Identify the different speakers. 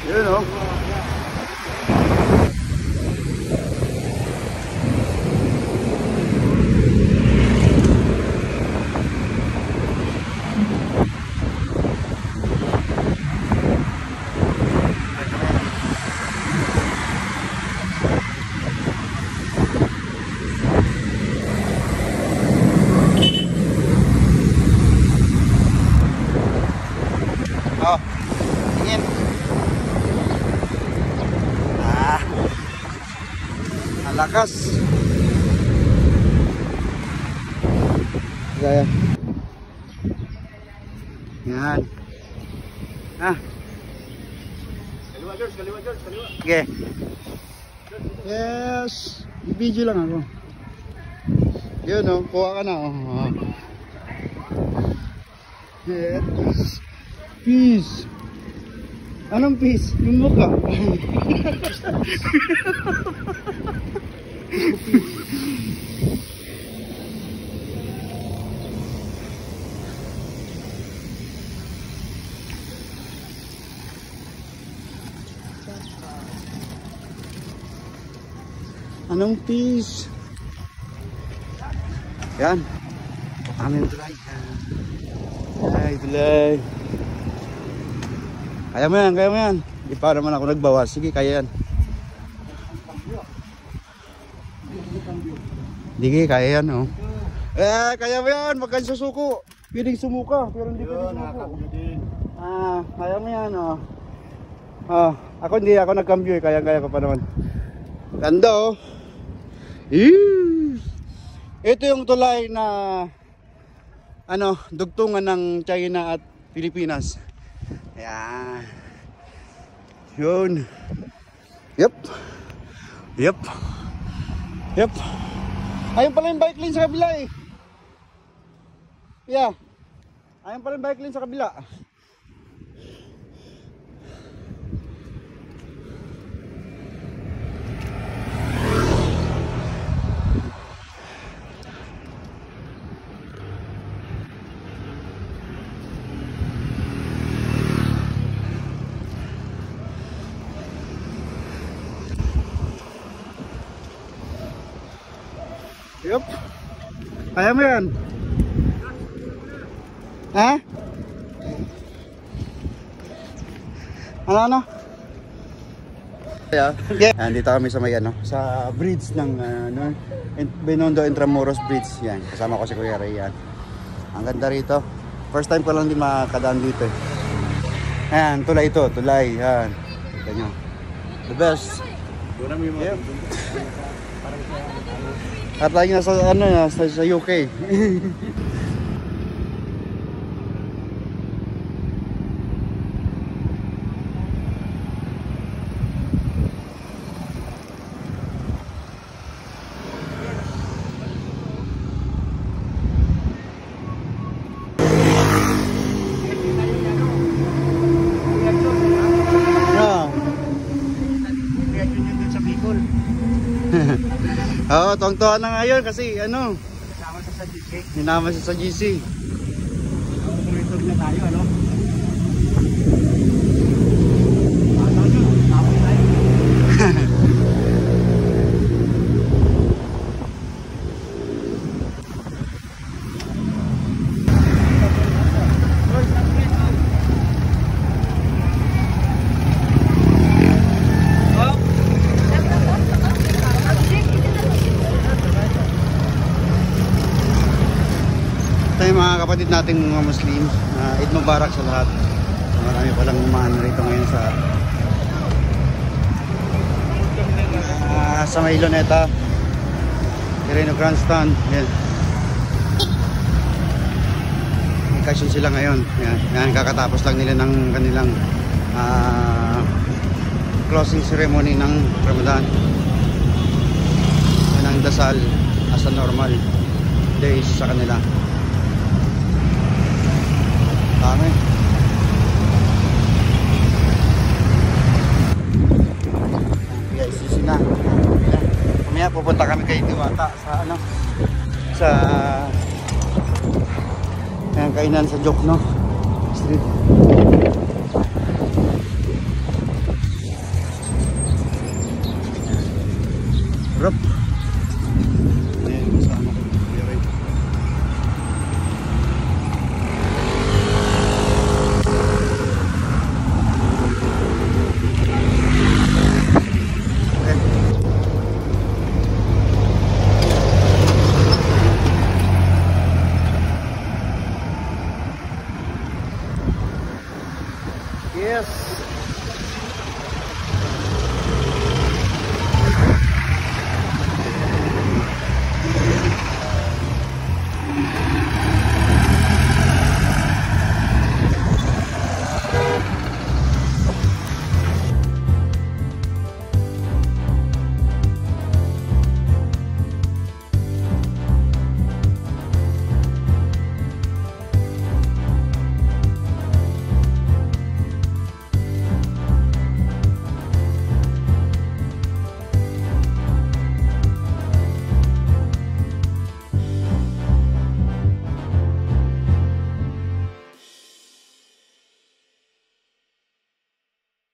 Speaker 1: Yun o. Lakas. Gaya. Yan.
Speaker 2: Kaliwa George, kaliwa George, kaliwa.
Speaker 1: Okay. Yes. I-video lang ako. Yun o, kuha ka na o. Yes. Peace. Anong peace? Yung mukha. Anong peace? Yan. Amin tulay. Ay, tulay. Kaya mo yan, kaya mo yan. Di pa naman ako nagbawas. Sige, kaya yan. Sige, kaya yan, oh. Kaya mo yan. Wag kang susuko. Pwedeng sumuka, pero hindi pwedeng sumuko. Kaya mo yan, oh. Ako hindi, ako nagcambio, kaya ko pa naman. Ganda, oh. Ito yung tulay na dugtungan ng China at Pilipinas. Ayan. Yun. Yep. Ayun pala yung bike lane sa kabila eh. Yeah. Ayun pala yung bike lane sa kabila. Yup. Kaya mo yan? Ha? Ano? Yeah. Dito kami sa may sa bridge ng Binondo Intramuros Bridge. Yan, kasama ko si Kuya Ray yan. Ang ganda rito. First time ko lang din makadaan dito eh. Ayan, tulay ito, tulay. Yan. Kita nyo. The best. Yep. At lagi nasa sa UK. Oo, tuwang-tuwa na ngayon kasi
Speaker 2: Kasama sa GC.
Speaker 1: Ninama siya sa GC.
Speaker 2: Tumitog na tayo,
Speaker 1: Mga kapatid nating mga Muslim, Eid Mubarak sa lahat. Marami palang umahan rito ngayon sa may Luneta, Quirino Grandstand. Yan. Vacation sila ngayon. Yan, kakatapos lang nila ng kanilang closing ceremony ng Ramadan. Yan ang dasal as a normal days sa kanila. Dami. Guys, sisi na. Mamaya pupunta kami kay Diwata sa kainan sa Jokno Street. Sarap.